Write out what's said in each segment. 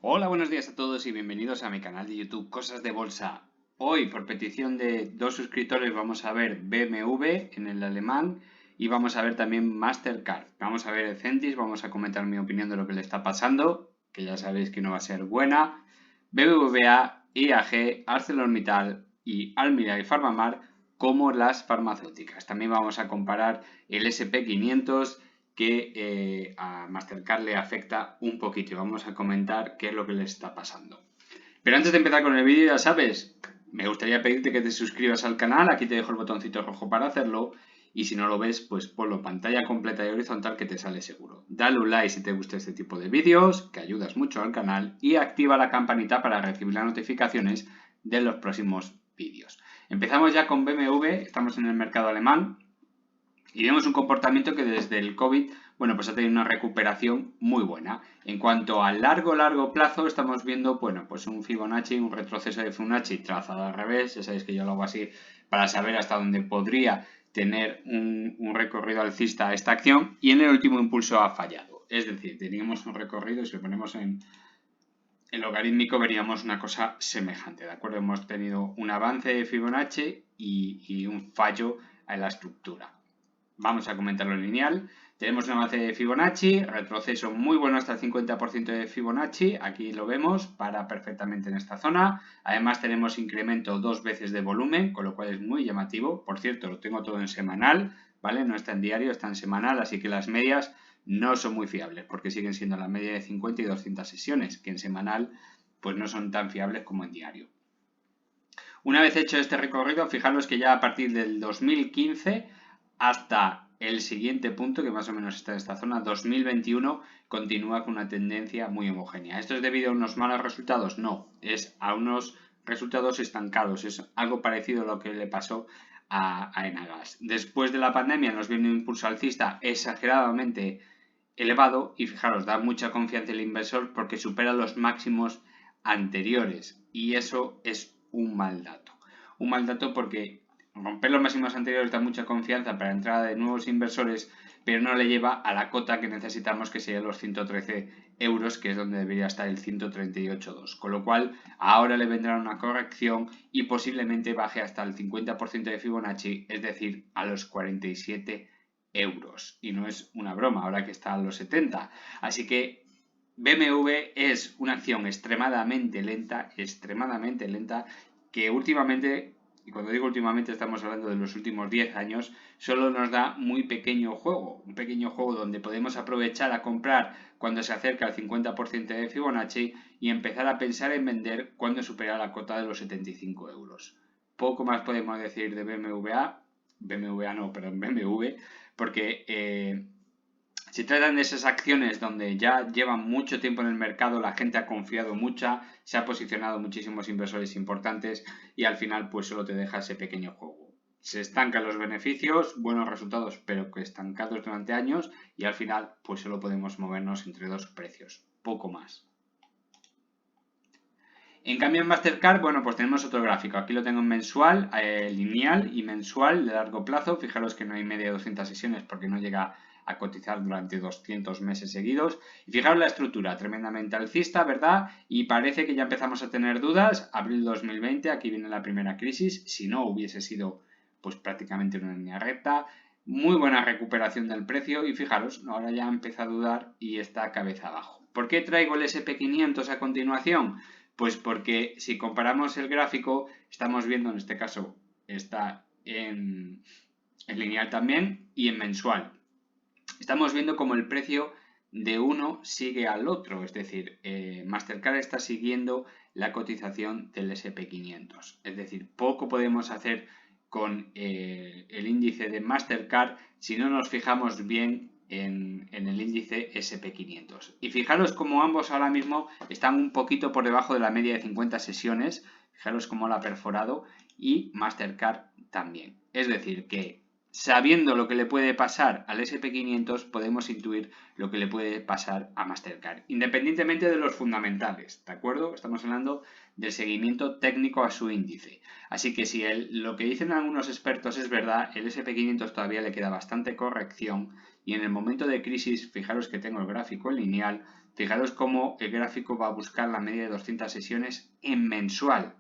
Hola, buenos días a todos y bienvenidos a mi canal de YouTube Cosas de Bolsa. Hoy, por petición de dos suscriptores, vamos a ver BMW en el alemán y vamos a ver también Mastercard. Vamos a ver el Centis, vamos a comentar mi opinión de lo que le está pasando, que ya sabéis que no va a ser buena. BBVA, IAG, ArcelorMittal y Almirall y Farmamar como las farmacéuticas. También vamos a comparar el SP500 que a Mastercard le afecta un poquito y vamos a comentar qué es lo que le está pasando. Pero antes de empezar con el vídeo, ya sabes, me gustaría pedirte que te suscribas al canal, aquí te dejo el botoncito rojo para hacerlo y si no lo ves, pues ponlo pantalla completa y horizontal que te sale seguro. Dale un like si te gusta este tipo de vídeos, que ayudas mucho al canal y activa la campanita para recibir las notificaciones de los próximos vídeos. Empezamos ya con BMW, estamos en el mercado alemán. Y vemos un comportamiento que desde el COVID, bueno, pues ha tenido una recuperación muy buena. En cuanto a largo plazo, estamos viendo, bueno, pues un Fibonacci, un retroceso de Fibonacci trazado al revés. Ya sabéis que yo lo hago así para saber hasta dónde podría tener un recorrido alcista esta acción. Y en el último impulso ha fallado. Es decir, teníamos un recorrido y si lo ponemos en logarítmico veríamos una cosa semejante, ¿de acuerdo? Hemos tenido un avance de Fibonacci y un fallo en la estructura. Vamos a comentarlo en lineal. Tenemos un avance de Fibonacci, retroceso muy bueno hasta el 50% de Fibonacci, aquí lo vemos, para perfectamente en esta zona. Además tenemos incremento 2 veces de volumen, con lo cual es muy llamativo. Por cierto, lo tengo todo en semanal, ¿vale? No está en diario, está en semanal, así que las medias no son muy fiables, porque siguen siendo la media de 50 y 200 sesiones, que en semanal pues no son tan fiables como en diario. Una vez hecho este recorrido, fijaros que ya a partir del 2015 hasta el siguiente punto, que más o menos está en esta zona, 2021, continúa con una tendencia muy homogénea. ¿Esto es debido a unos malos resultados? No, es a unos resultados estancados. Es algo parecido a lo que le pasó a Enagas. Después de la pandemia nos viene un impulso alcista exageradamente elevado y fijaros, da mucha confianza al inversor porque supera los máximos anteriores y eso es un mal dato. Un mal dato porque romper los máximos anteriores da mucha confianza para la entrada de nuevos inversores, pero no le lleva a la cota que necesitamos, que sería los 113 euros, que es donde debería estar el 138,2. Con lo cual, ahora le vendrá una corrección y posiblemente baje hasta el 50% de Fibonacci, es decir, a los 47 euros. Y no es una broma, ahora que está a los 70. Así que BMW es una acción extremadamente lenta, que últimamente, y cuando digo últimamente estamos hablando de los últimos 10 años, solo nos da muy pequeño juego, un pequeño juego donde podemos aprovechar a comprar cuando se acerca al 50% de Fibonacci y empezar a pensar en vender cuando supera la cota de los 75 euros. Poco más podemos decir de BMW, porque se tratan de esas acciones donde ya llevan mucho tiempo en el mercado, la gente ha confiado mucha, se ha posicionado muchísimos inversores importantes y al final pues solo te deja ese pequeño juego. Se estancan los beneficios, buenos resultados, pero que estancados durante años y al final pues solo podemos movernos entre dos precios, poco más. En cambio en Mastercard, bueno, pues tenemos otro gráfico. Aquí lo tengo en mensual, lineal y mensual de largo plazo. Fijaros que no hay media de 200 sesiones porque no llega a cotizar durante 200 meses seguidos. Y fijaros la estructura, tremendamente alcista, ¿verdad? Y parece que ya empezamos a tener dudas. Abril 2020, aquí viene la primera crisis. Si no, hubiese sido pues prácticamente una línea recta. Muy buena recuperación del precio y fijaros, ahora ya empieza a dudar y está cabeza abajo. ¿Por qué traigo el SP500 a continuación? Pues porque si comparamos el gráfico, estamos viendo, en este caso, está en lineal también y en mensual. Estamos viendo como el precio de uno sigue al otro, es decir, Mastercard está siguiendo la cotización del SP500. Es decir, poco podemos hacer con el índice de Mastercard si no nos fijamos bien en el índice SP500. Y fijaros como ambos ahora mismo están un poquito por debajo de la media de 50 sesiones. Fijaros cómo la ha perforado y Mastercard también. Es decir, que sabiendo lo que le puede pasar al SP500 podemos intuir lo que le puede pasar a Mastercard, independientemente de los fundamentales, ¿de acuerdo? Estamos hablando del seguimiento técnico a su índice. Así que si lo que dicen algunos expertos es verdad, el SP500 todavía le queda bastante corrección y en el momento de crisis, fijaros que tengo el gráfico en lineal, Fijaros cómo el gráfico va a buscar la media de 200 sesiones en mensual.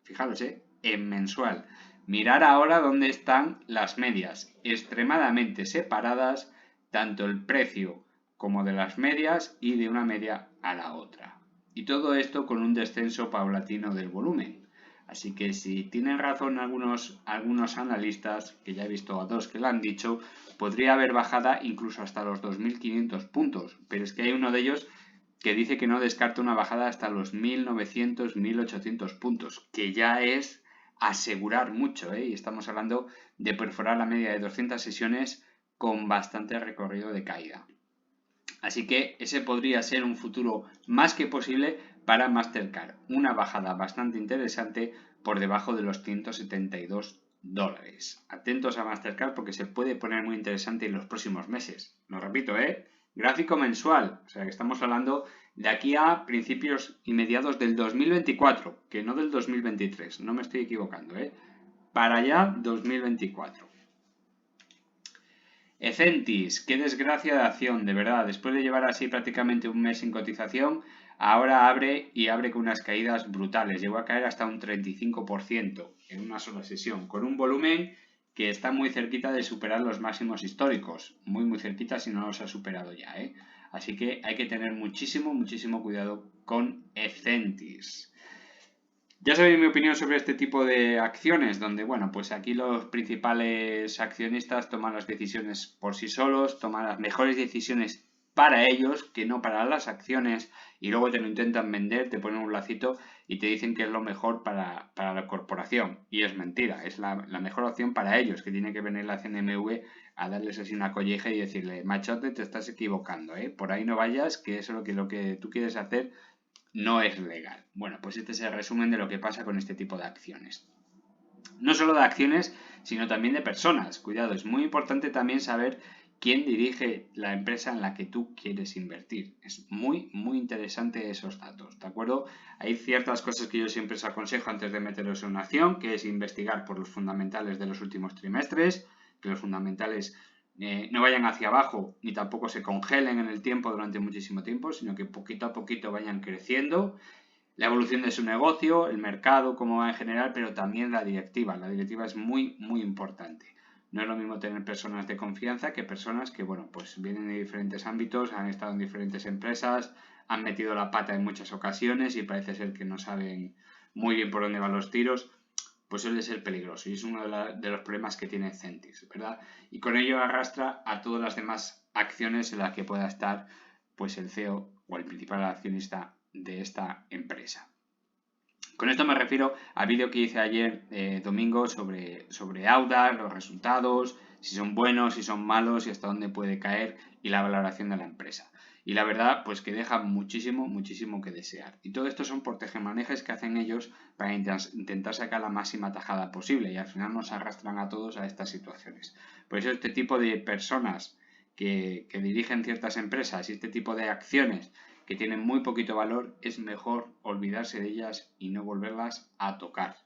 Fijaros, en mensual. Mirar ahora dónde están las medias, extremadamente separadas, tanto el precio como de las medias y de una media a la otra. Y todo esto con un descenso paulatino del volumen. Así que si tienen razón algunos analistas, que ya he visto a dos que lo han dicho, podría haber bajada incluso hasta los 2.500 puntos. Pero es que hay uno de ellos que dice que no descarta una bajada hasta los 1.900, 1.800 puntos, que ya es asegurar mucho, y estamos hablando de perforar la media de 200 sesiones con bastante recorrido de caída. Así que ese podría ser un futuro más que posible para Mastercard, una bajada bastante interesante por debajo de los 172 dólares. Atentos a Mastercard porque se puede poner muy interesante en los próximos meses. Lo repito, gráfico mensual, o sea que estamos hablando de aquí a principios y mediados del 2024, que no del 2023, no me estoy equivocando, para allá 2024. Ecentis, qué desgracia de acción, de verdad, después de llevar así prácticamente un mes sin cotización, ahora abre con unas caídas brutales, llegó a caer hasta un 35% en una sola sesión, con un volumen que está muy cerquita de superar los máximos históricos, muy cerquita si no los ha superado ya, Así que hay que tener muchísimo cuidado con Ecentis. Ya sabéis mi opinión sobre este tipo de acciones, donde, bueno, pues aquí los principales accionistas toman las decisiones por sí solos, toman las mejores decisiones para ellos, que no para las acciones, y luego te lo intentan vender, te ponen un lacito y te dicen que es lo mejor para la corporación. Y es mentira, es la mejor opción para ellos, que tiene que venir la CNMV a darles así una colleja y decirle, machote, te estás equivocando, por ahí no vayas, que eso es lo que tú quieres hacer no es legal. Bueno, pues este es el resumen de lo que pasa con este tipo de acciones. No solo de acciones, sino también de personas. Cuidado, es muy importante también saber quién dirige la empresa en la que tú quieres invertir. Es muy interesante esos datos, ¿de acuerdo? Hay ciertas cosas que yo siempre os aconsejo antes de meteros en una acción, que es investigar por los fundamentales de los últimos trimestres, que los fundamentales no vayan hacia abajo ni tampoco se congelen en el tiempo durante muchísimo tiempo, sino que poquito a poquito vayan creciendo. La evolución de su negocio, el mercado, cómo va en general, pero también la directiva. La directiva es muy importante. No es lo mismo tener personas de confianza que personas que, bueno, pues vienen de diferentes ámbitos, han estado en diferentes empresas, han metido la pata en muchas ocasiones y parece ser que no saben muy bien por dónde van los tiros. Pues suele ser peligroso y es uno de los problemas que tiene Centis, ¿verdad? Y con ello arrastra a todas las demás acciones en las que pueda estar pues el CEO o el principal accionista de esta empresa. Con esto me refiero al vídeo que hice ayer domingo sobre Audax, los resultados, si son buenos, si son malos y hasta dónde puede caer y la valoración de la empresa. Y la verdad, pues que deja muchísimo que desear. Y todo esto son por tejemanejes que hacen ellos para intentar sacar la máxima tajada posible y al final nos arrastran a todos a estas situaciones. Por eso este tipo de personas que dirigen ciertas empresas y este tipo de acciones que tienen muy poquito valor, es mejor olvidarse de ellas y no volverlas a tocar.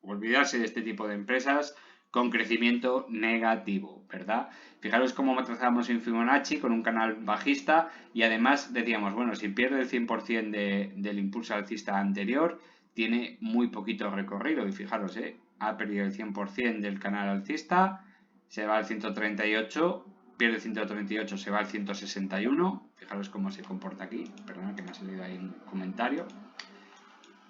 Olvidarse de este tipo de empresas con crecimiento negativo, ¿verdad? Fijaros cómo trazamos en Fibonacci con un canal bajista y además decíamos, bueno, si pierde el 100% del impulso alcista anterior, tiene muy poquito recorrido y fijaros, ha perdido el 100% del canal alcista, se va al 138, pierde el 138, se va al 161, fijaros cómo se comporta aquí, perdón que me ha salido ahí un comentario.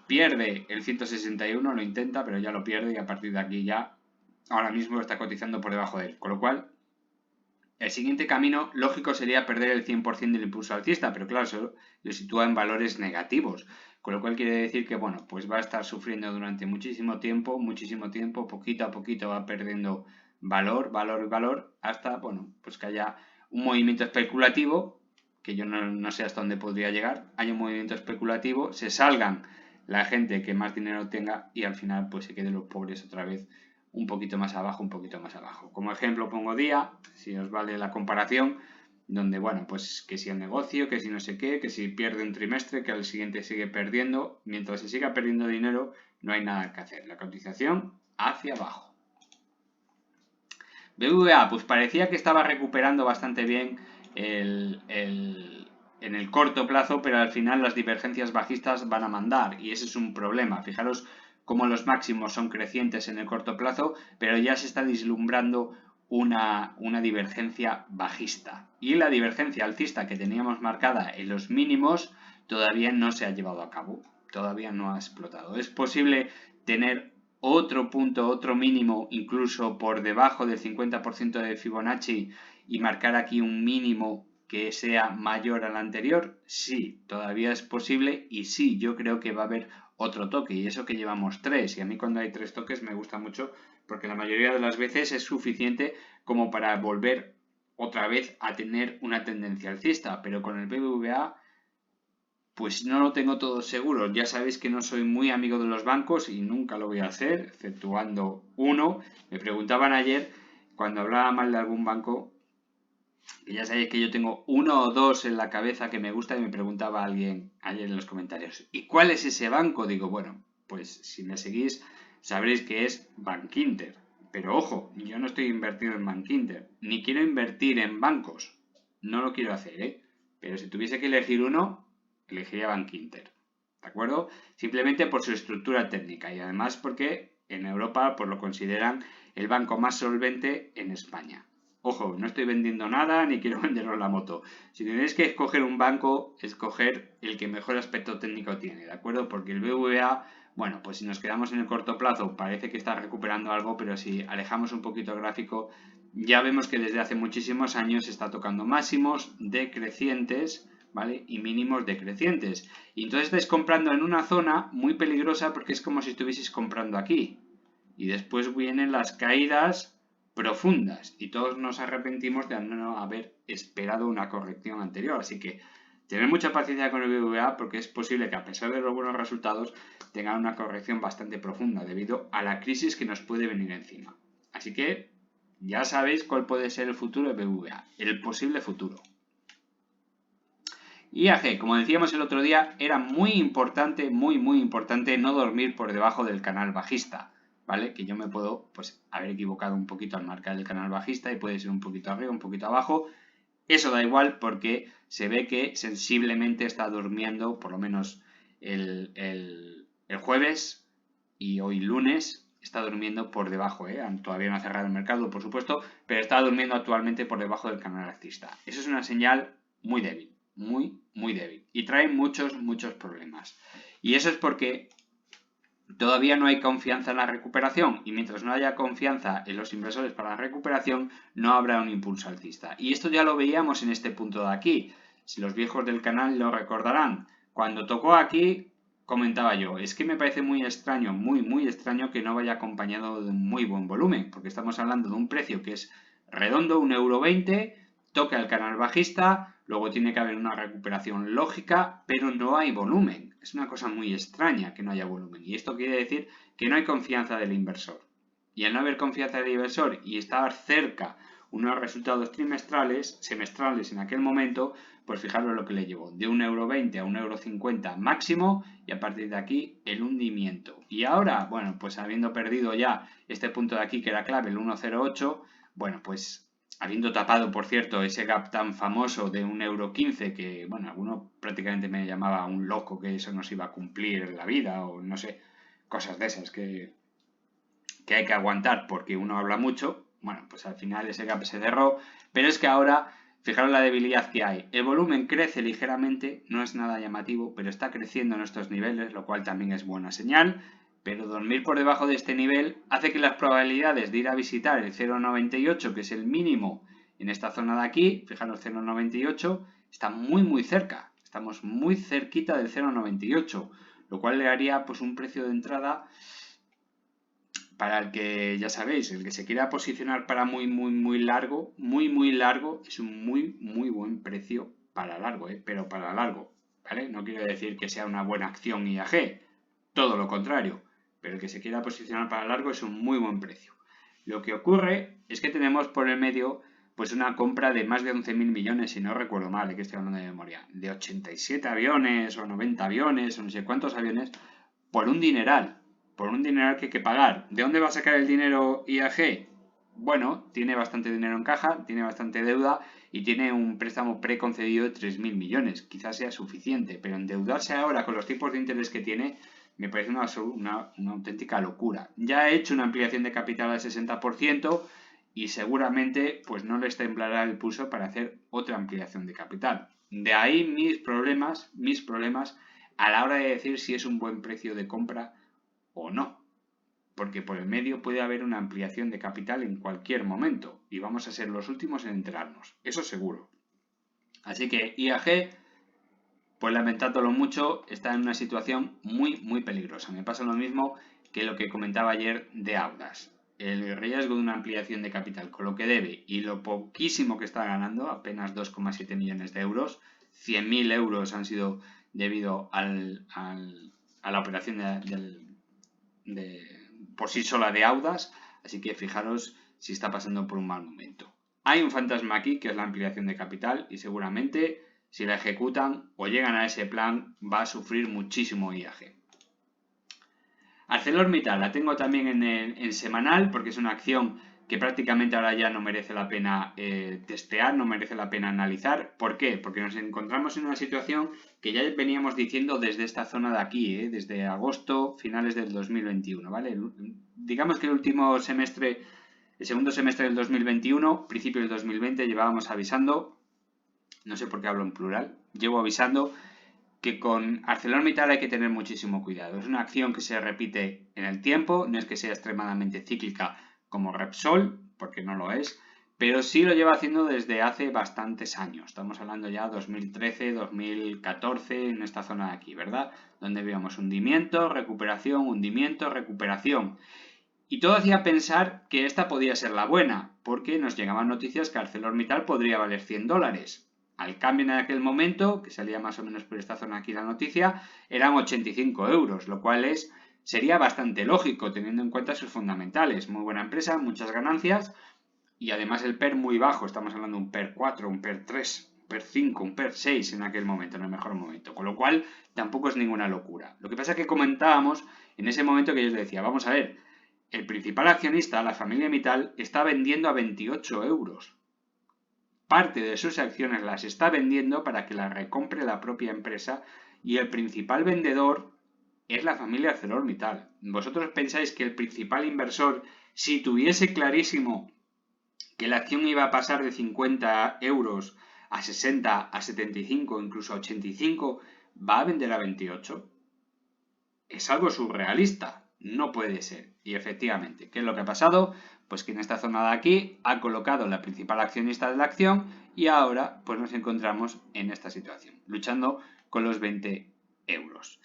Pierde el 161, lo intenta, pero ya lo pierde y a partir de aquí ya ahora mismo está cotizando por debajo de él. Con lo cual, el siguiente camino lógico sería perder el 100% del impulso alcista, pero claro, eso lo sitúa en valores negativos. Con lo cual quiere decir que, bueno, pues va a estar sufriendo durante muchísimo tiempo, poquito a poquito va perdiendo valor, hasta, bueno, pues que haya un movimiento especulativo, que yo no sé hasta dónde podría llegar, hay un movimiento especulativo, se salgan la gente que más dinero tenga y al final pues se queden los pobres otra vez un poquito más abajo. Como ejemplo pongo día, si os vale la comparación, donde bueno, pues que si el negocio, que si no sé qué, que si pierde un trimestre, que al siguiente sigue perdiendo, mientras se siga perdiendo dinero no hay nada que hacer, la cotización hacia abajo. BBVA, pues parecía que estaba recuperando bastante bien el en el corto plazo, pero al final las divergencias bajistas van a mandar y ese es un problema. Fijaros cómo los máximos son crecientes en el corto plazo, pero ya se está vislumbrando una divergencia bajista. Y la divergencia alcista que teníamos marcada en los mínimos todavía no se ha llevado a cabo, todavía no ha explotado. Es posible tener otro punto, otro mínimo, incluso por debajo del 50% de Fibonacci y marcar aquí un mínimo que sea mayor al anterior. Sí, todavía es posible y sí, yo creo que va a haber otro toque y eso que llevamos 3 y a mí cuando hay 3 toques me gusta mucho porque la mayoría de las veces es suficiente como para volver otra vez a tener una tendencia alcista, pero con el BBVA pues no lo tengo todo seguro. Ya sabéis que no soy muy amigo de los bancos y nunca lo voy a hacer, exceptuando uno. Me preguntaban ayer, cuando hablaba mal de algún banco, que ya sabéis que yo tengo uno o dos en la cabeza que me gusta y me preguntaba alguien ayer en los comentarios, ¿y cuál es ese banco? Digo, bueno, pues si me seguís sabréis que es Bankinter. Pero ojo, yo no estoy invertido en Bankinter, ni quiero invertir en bancos. No lo quiero hacer, ¿eh? Pero si tuviese que elegir uno, elegiría Bankinter, ¿de acuerdo? Simplemente por su estructura técnica y además porque en Europa pues lo consideran el banco más solvente en España. Ojo, no estoy vendiendo nada ni quiero venderos la moto. Si tenéis que escoger un banco, escoger el que mejor aspecto técnico tiene, ¿de acuerdo? Porque el BBVA, bueno, pues si nos quedamos en el corto plazo parece que está recuperando algo, pero si alejamos un poquito el gráfico, ya vemos que desde hace muchísimos años está tocando máximos decrecientes, ¿vale? Y mínimos decrecientes. Y entonces estáis comprando en una zona muy peligrosa porque es como si estuvieseis comprando aquí. Y después vienen las caídas profundas y todos nos arrepentimos de no haber esperado una corrección anterior. Así que tener mucha paciencia con el BBVA porque es posible que a pesar de los buenos resultados tengan una corrección bastante profunda debido a la crisis que nos puede venir encima. Así que ya sabéis cuál puede ser el futuro de BBVA, el posible futuro. IAG, como decíamos el otro día, era muy importante, muy importante no dormir por debajo del canal bajista, ¿vale? Que yo me puedo, pues, haber equivocado un poquito al marcar el canal bajista y puede ser un poquito arriba, un poquito abajo. Eso da igual porque se ve que sensiblemente está durmiendo, por lo menos el jueves y hoy lunes, está durmiendo por debajo, ¿eh? Todavía no ha cerrado el mercado, por supuesto, pero está durmiendo actualmente por debajo del canal alcista. Eso es una señal muy débil. Muy débil y trae muchos problemas y eso es porque todavía no hay confianza en la recuperación y mientras no haya confianza en los inversores para la recuperación no habrá un impulso alcista y esto ya lo veíamos en este punto de aquí. Si los viejos del canal lo recordarán, cuando tocó aquí comentaba yo, es que me parece muy extraño, muy extraño que no vaya acompañado de un muy buen volumen porque estamos hablando de un precio que es redondo, 1,20 €, toca el canal bajista. Luego tiene que haber una recuperación lógica, pero no hay volumen. Es una cosa muy extraña que no haya volumen. Y esto quiere decir que no hay confianza del inversor. Y al no haber confianza del inversor y estar cerca unos resultados semestrales en aquel momento, pues fijaros lo que le llevó. De 1,20 € a 1,50 € máximo y a partir de aquí el hundimiento. Y ahora, bueno, pues habiendo perdido ya este punto de aquí que era clave, el 1,08, bueno, pues habiendo tapado, por cierto, ese gap tan famoso de 1,15 € que, bueno, alguno prácticamente me llamaba un loco que eso no se iba a cumplir en la vida o no sé, cosas de esas que hay que aguantar porque uno habla mucho. Bueno, pues al final ese gap se cerró, pero es que ahora, fijaros la debilidad que hay. El volumen crece ligeramente, no es nada llamativo, pero está creciendo en estos niveles, lo cual también es buena señal. Pero dormir por debajo de este nivel hace que las probabilidades de ir a visitar el 0,98, que es el mínimo en esta zona de aquí, fijaros 0,98, está muy cerca. Estamos muy cerquita del 0,98, lo cual le haría pues un precio de entrada para el que, ya sabéis, el que se quiera posicionar para muy largo, muy largo, es un muy buen precio para largo, pero para largo, ¿vale? No quiero decir que sea una buena acción IAG, todo lo contrario. Pero el que se quiera posicionar para largo es un muy buen precio. Lo que ocurre es que tenemos por el medio pues una compra de más de 11.000 millones, si no recuerdo mal, de que estoy hablando de memoria, de 87 aviones o 90 aviones o no sé cuántos aviones, por un dineral que hay que pagar. ¿De dónde va a sacar el dinero IAG? bueno, tiene bastante dinero en caja, tiene bastante deuda y tiene un préstamo preconcedido de 3.000 millones. Quizás sea suficiente, pero endeudarse ahora con los tipos de interés que tiene me parece una auténtica locura. Ya ha hecho una ampliación de capital al 60% y seguramente pues no les temblará el pulso para hacer otra ampliación de capital. De ahí mis problemas a la hora de decir si es un buen precio de compra o no. Porque por el medio puede haber una ampliación de capital en cualquier momento y vamos a ser los últimos en enterarnos, eso seguro. Así que IAG, pues lamentándolo mucho, está en una situación muy peligrosa. Me pasa lo mismo que lo que comentaba ayer de Audas. El riesgo de una ampliación de capital con lo que debe y lo poquísimo que está ganando, apenas 2,7 millones de euros, 100.000 euros han sido debido a la operación por sí sola de Audas, así que fijaros si está pasando por un mal momento. Hay un fantasma aquí que es la ampliación de capital y seguramente si la ejecutan o llegan a ese plan va a sufrir muchísimo IAG. ArcelorMittal la tengo también en semanal porque es una acción que prácticamente ahora ya no merece la pena testear, no merece la pena analizar. ¿Por qué? Porque nos encontramos en una situación que ya veníamos diciendo desde esta zona de aquí, desde agosto, finales del 2021, ¿vale? Digamos que el último semestre, el segundo semestre del 2021, principio del 2020, llevábamos avisando, no sé por qué hablo en plural, llevo avisando que con ArcelorMittal hay que tener muchísimo cuidado. Es una acción que se repite en el tiempo, no es que sea extremadamente cíclica como Repsol, porque no lo es, pero sí lo lleva haciendo desde hace bastantes años. Estamos hablando ya 2013, 2014, en esta zona de aquí, ¿verdad? Donde veíamos hundimiento, recuperación, hundimiento, recuperación. Y todo hacía pensar que esta podía ser la buena, porque nos llegaban noticias que ArcelorMittal podría valer $100. Al cambio en aquel momento, que salía más o menos por esta zona aquí la noticia, eran 85 euros, lo cual sería bastante lógico teniendo en cuenta sus fundamentales. Muy buena empresa, muchas ganancias y además el PER muy bajo. Estamos hablando de un PER 4, un PER 3, un PER 5, un PER 6 en aquel momento, en el mejor momento. Con lo cual tampoco es ninguna locura. Lo que pasa es que comentábamos en ese momento que yo les decía, vamos a ver, el principal accionista, la familia Mittal, está vendiendo a 28 euros. Parte de sus acciones las está vendiendo para que las recompre la propia empresa y el principal vendedor es la familia ArcelorMittal. ¿Vosotros pensáis que el principal inversor, si tuviese clarísimo que la acción iba a pasar de 50 euros a 60, a 75, incluso a 85, va a vender a 28? Es algo surrealista. No puede ser. Y efectivamente, ¿qué es lo que ha pasado? Pues que en esta zona de aquí ha colocado la principal accionista de la acción y ahora pues nos encontramos en esta situación, luchando con los 20 euros.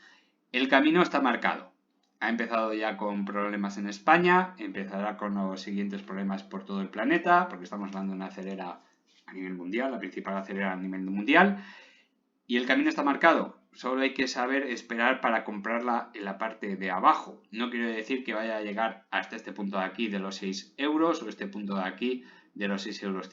El camino está marcado. Ha empezado ya con problemas en España, empezará con los siguientes problemas por todo el planeta, porque estamos hablando de una acelera a nivel mundial, la principal acelera a nivel mundial, y el camino está marcado. Solo hay que saber esperar para comprarla en la parte de abajo. No quiero decir que vaya a llegar hasta este punto de aquí de los 6 euros o este punto de aquí de los 6,50 euros.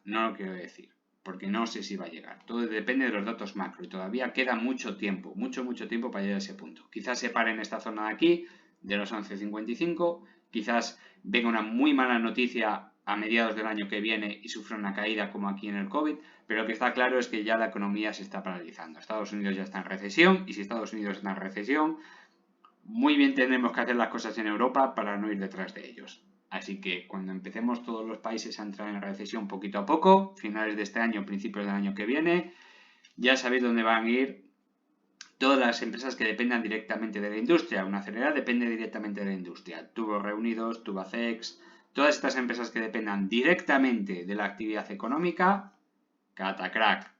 No lo quiero decir, porque no sé si va a llegar. Todo depende de los datos macro y todavía queda mucho tiempo, mucho tiempo para llegar a ese punto. Quizás se pare en esta zona de aquí, de los 11,55. Quizás venga una muy mala noticia a mediados del año que viene y sufra una caída como aquí en el COVID, pero lo que está claro es que ya la economía se está paralizando. Estados Unidos ya está en recesión y si Estados Unidos está en recesión, muy bien tendremos que hacer las cosas en Europa para no ir detrás de ellos. Así que cuando empecemos todos los países a entrar en recesión poquito a poco, finales de este año, principios del año que viene, ya sabéis dónde van a ir todas las empresas que dependan directamente de la industria. Una acelera depende directamente de la industria. Tubos Reunidos, Tubacex, todas estas empresas que dependan directamente de la actividad económica, catacrack.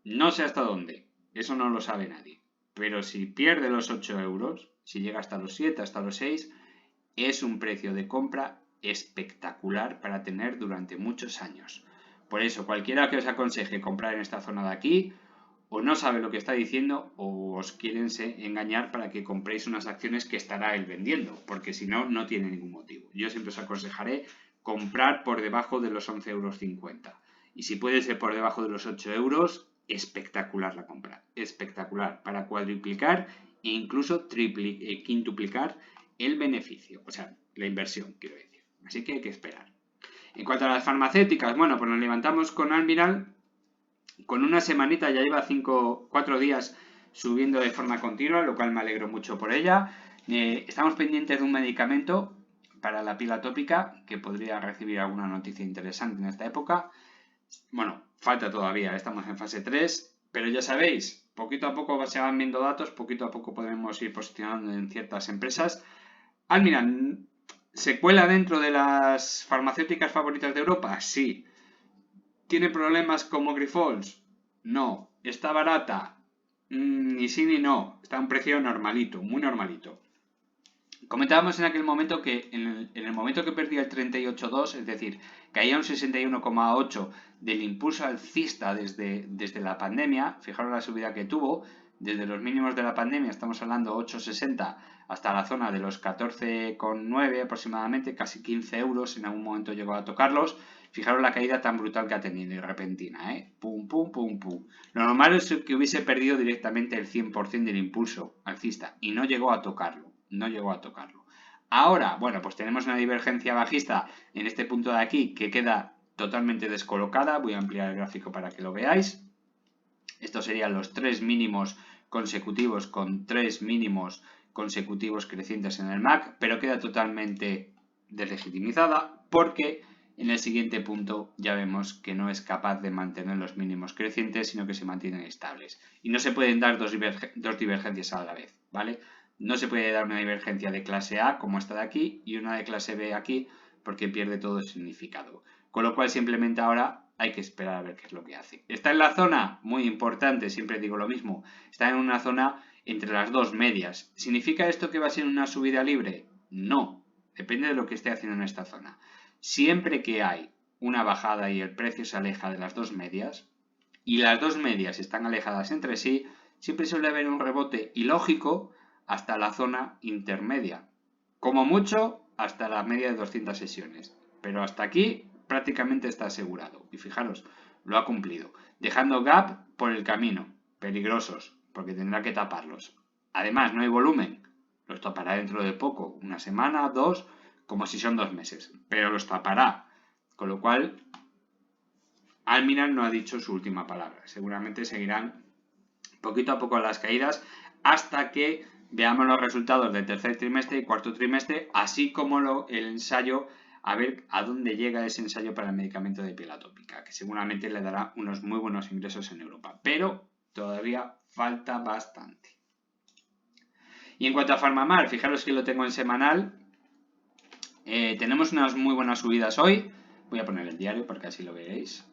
No sé hasta dónde, eso no lo sabe nadie. Pero si pierde los 8 euros, si llega hasta los 7, hasta los 6, es un precio de compra espectacular para tener durante muchos años. Por eso, cualquiera que os aconseje comprar en esta zona de aquí, o no sabe lo que está diciendo o os quieren engañar para que compréis unas acciones que estará él vendiendo, porque si no, no tiene ningún motivo. Yo siempre os aconsejaré comprar por debajo de los 11,50 euros. Y si puede ser por debajo de los 8 euros, espectacular la compra. Espectacular para cuadruplicar e incluso quintuplicar el beneficio. O sea, la inversión, quiero decir. Así que hay que esperar. En cuanto a las farmacéuticas, bueno, pues nos levantamos con Almirall, con una semanita, ya lleva 4 días subiendo de forma continua, lo cual me alegro mucho por ella. Estamos pendientes de un medicamento para la piel atópica que podría recibir alguna noticia interesante en esta época. Bueno, falta todavía, estamos en fase 3, pero ya sabéis, poquito a poco se van viendo datos, poquito a poco podemos ir posicionando en ciertas empresas. Almirall, ¿se cuela dentro de las farmacéuticas favoritas de Europa? Sí. ¿Tiene problemas como Grifols? No. ¿Está barata? Ni sí ni no. Está a un precio normalito, muy normalito. Comentábamos en aquel momento que en el momento que perdía el 38.2, es decir, caía un 61,8 del impulso alcista desde la pandemia, fijaros la subida que tuvo, desde los mínimos de la pandemia, estamos hablando 8,60 hasta la zona de los 14,9 aproximadamente, casi 15 euros, en algún momento llegó a tocarlos. Fijaros la caída tan brutal que ha tenido y repentina, ¿eh? Pum, pum, pum, pum. Lo normal es que hubiese perdido directamente el 100% del impulso alcista y no llegó a tocarlo. No llegó a tocarlo. Ahora, bueno, pues tenemos una divergencia bajista en este punto de aquí que queda totalmente descolocada. Voy a ampliar el gráfico para que lo veáis. Estos serían los 3 mínimos consecutivos con 3 mínimos consecutivos crecientes en el MAC, pero queda totalmente deslegitimizada porque en el siguiente punto ya vemos que no es capaz de mantener los mínimos crecientes, sino que se mantienen estables. Y no se pueden dar dos divergencias a la vez, ¿vale? No se puede dar una divergencia de clase A, como esta de aquí, y una de clase B aquí, porque pierde todo el significado. Con lo cual, simplemente ahora hay que esperar a ver qué es lo que hace. Está en la zona, muy importante, siempre digo lo mismo, está en una zona entre las dos medias. ¿Significa esto que va a ser una subida libre? No, depende de lo que esté haciendo en esta zona. Siempre que hay una bajada y el precio se aleja de las dos medias, y las dos medias están alejadas entre sí, siempre suele haber un rebote ilógico hasta la zona intermedia. Como mucho, hasta la media de 200 sesiones. Pero hasta aquí prácticamente está asegurado. Y fijaros, lo ha cumplido. Dejando gap por el camino. Peligrosos, porque tendrá que taparlos. Además, no hay volumen. Los tapará dentro de poco. Una semana, 2, como si son 2 meses. Pero los tapará. Con lo cual, Almirall no ha dicho su última palabra. Seguramente seguirán poquito a poco las caídas hasta que veamos los resultados del tercer trimestre y cuarto trimestre, así como el ensayo, a ver a dónde llega ese ensayo para el medicamento de piel atópica, que seguramente le dará unos muy buenos ingresos en Europa, pero todavía falta bastante. Y en cuanto a Farmamar, fijaros que lo tengo en semanal, tenemos unas muy buenas subidas hoy. Voy a poner el diario porque así lo veréis.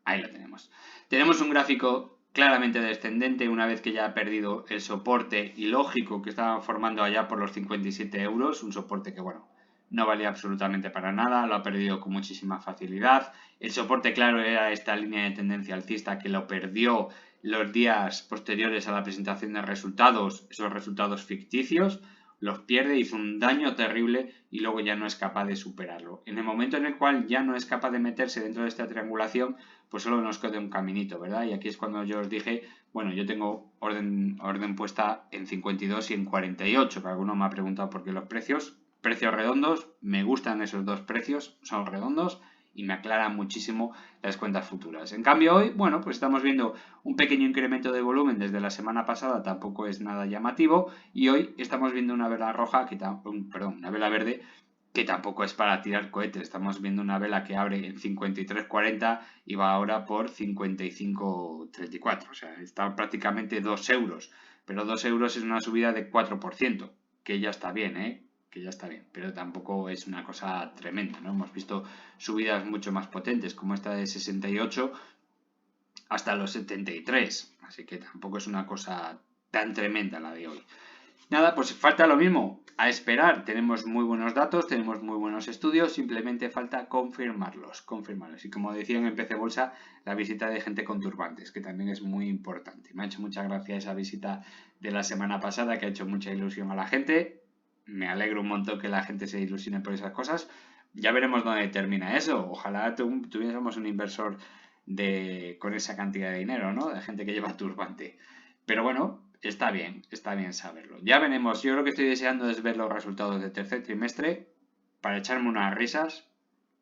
Ahí lo tenemos. Tenemos un gráfico claramente descendente una vez que ya ha perdido el soporte ilógico que estaba formando allá por los 57 euros, un soporte que, bueno, no valía absolutamente para nada, lo ha perdido con muchísima facilidad. El soporte claro era esta línea de tendencia alcista que lo perdió los días posteriores a la presentación de resultados, esos resultados ficticios, los pierde, hizo un daño terrible y luego ya no es capaz de superarlo. En el momento en el cual ya no es capaz de meterse dentro de esta triangulación, pues solo nos queda un caminito, ¿verdad? Y aquí es cuando yo os dije, bueno, yo tengo orden puesta en 52 y en 48, que alguno me ha preguntado por qué los precios redondos, me gustan esos dos precios, son redondos y me aclaran muchísimo las cuentas futuras. En cambio hoy, bueno, pues estamos viendo un pequeño incremento de volumen desde la semana pasada, tampoco es nada llamativo, y hoy estamos viendo una vela roja, una vela verde, que tampoco es para tirar cohetes. Estamos viendo una vela que abre en 53.40 y va ahora por 55.34. O sea, está prácticamente 2 euros. Pero 2 euros es una subida de 4%, que ya está bien, ¿eh? Que ya está bien. Pero tampoco es una cosa tremenda, ¿no? Hemos visto subidas mucho más potentes, como esta de 68 hasta los 73. Así que tampoco es una cosa tan tremenda la de hoy. Nada, pues falta lo mismo, a esperar. Tenemos muy buenos datos, tenemos muy buenos estudios, simplemente falta confirmarlos. Y como decían en PC Bolsa, la visita de gente con turbantes, que también es muy importante. Me ha hecho mucha gracia esa visita de la semana pasada, que ha hecho mucha ilusión a la gente. Me alegro un montón que la gente se ilusione por esas cosas. Ya veremos dónde termina eso. Ojalá tuviésemos un inversor con esa cantidad de dinero, ¿no? De gente que lleva turbante. Pero bueno, está bien saberlo. Ya veremos, yo lo que estoy deseando es ver los resultados del tercer trimestre para echarme unas risas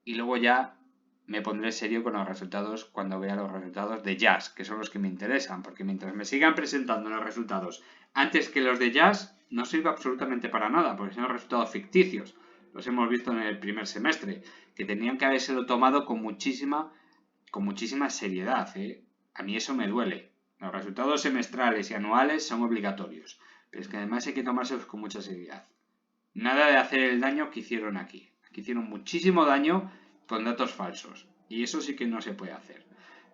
y luego ya me pondré serio con los resultados cuando vea los resultados de Jazz, que son los que me interesan, porque mientras me sigan presentando los resultados antes que los de Jazz, no sirve absolutamente para nada, porque son resultados ficticios. Los hemos visto en el primer semestre, que tenían que habérselo tomado con muchísima seriedad, ¿eh? A mí eso me duele. Los resultados semestrales y anuales son obligatorios, pero es que además hay que tomárselos con mucha seriedad. Nada de hacer el daño que hicieron aquí. Aquí hicieron muchísimo daño con datos falsos. Y eso sí que no se puede hacer.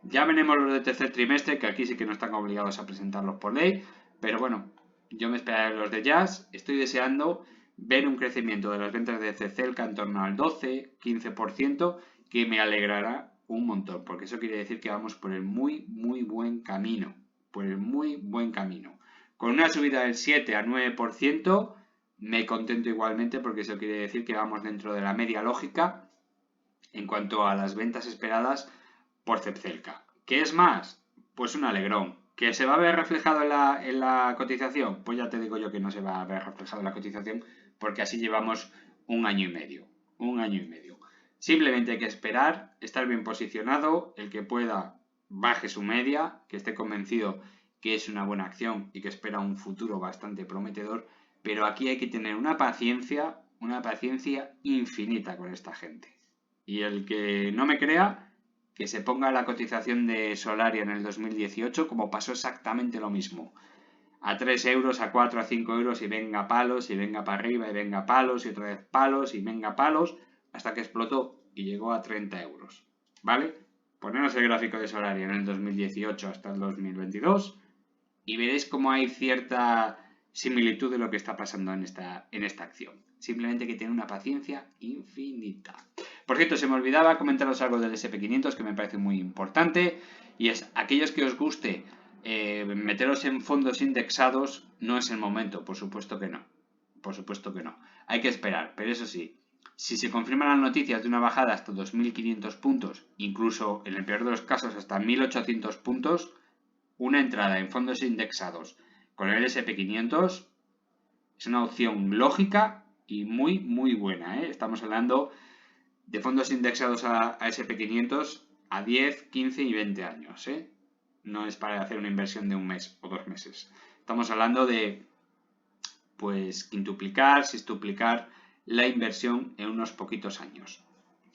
Ya veremos los de tercer trimestre, que aquí sí que no están obligados a presentarlos por ley. Pero bueno, yo me esperaré los de Jazz. Estoy deseando ver un crecimiento de las ventas de Cecelca en torno al 12-15%, que me alegrará un montón. Porque eso quiere decir que vamos por el muy buen camino. Por el muy buen camino. Con una subida del 7 a 9%, me contento igualmente porque eso quiere decir que vamos dentro de la media lógica en cuanto a las ventas esperadas por Cepcelca. ¿Qué es más? Pues un alegrón. ¿Que se va a ver reflejado en la cotización? Pues ya te digo yo que no se va a ver reflejado en la cotización porque así llevamos un año y medio. Un año y medio. Simplemente hay que esperar, estar bien posicionado, el que pueda baje su media, que esté convencido que es una buena acción y que espera un futuro bastante prometedor, pero aquí hay que tener una paciencia infinita con esta gente. Y el que no me crea, que se ponga la cotización de Solaria en el 2018, como pasó exactamente lo mismo. A 3 euros, a 4, a 5 euros, y venga palos, y venga para arriba, y venga palos, y otra vez palos, y venga palos, hasta que explotó y llegó a 30 euros. ¿Vale? Poneros el gráfico de Solaria en el 2018 hasta el 2022 y veréis cómo hay cierta similitud de lo que está pasando en esta acción. Simplemente hay que tener una paciencia infinita. Por cierto, se me olvidaba comentaros algo del SP500 que me parece muy importante, y es aquellos que os guste meteros en fondos indexados, no es el momento, por supuesto que no. Por supuesto que no. Hay que esperar, pero eso sí, si se confirman las noticias de una bajada hasta 2.500 puntos, incluso en el peor de los casos hasta 1.800 puntos, una entrada en fondos indexados con el SP500 es una opción lógica y muy buena, ¿eh? Estamos hablando de fondos indexados a SP500 a 10, 15 y 20 años, ¿eh? No es para hacer una inversión de un mes o 2 meses. Estamos hablando de, pues, quintuplicar, sextuplicar la inversión en unos poquitos años.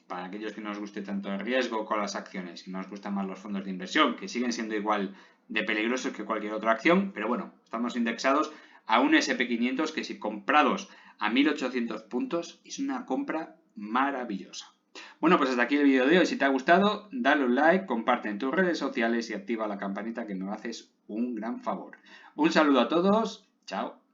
Para aquellos que no os guste tanto el riesgo con las acciones y no os gustan más los fondos de inversión, que siguen siendo igual de peligrosos que cualquier otra acción, pero bueno, estamos indexados a un SP500 que si comprados a 1.800 puntos es una compra maravillosa. Bueno, pues hasta aquí el vídeo de hoy. Si te ha gustado, dale un like, comparte en tus redes sociales y activa la campanita que me haces un gran favor. Un saludo a todos, chao.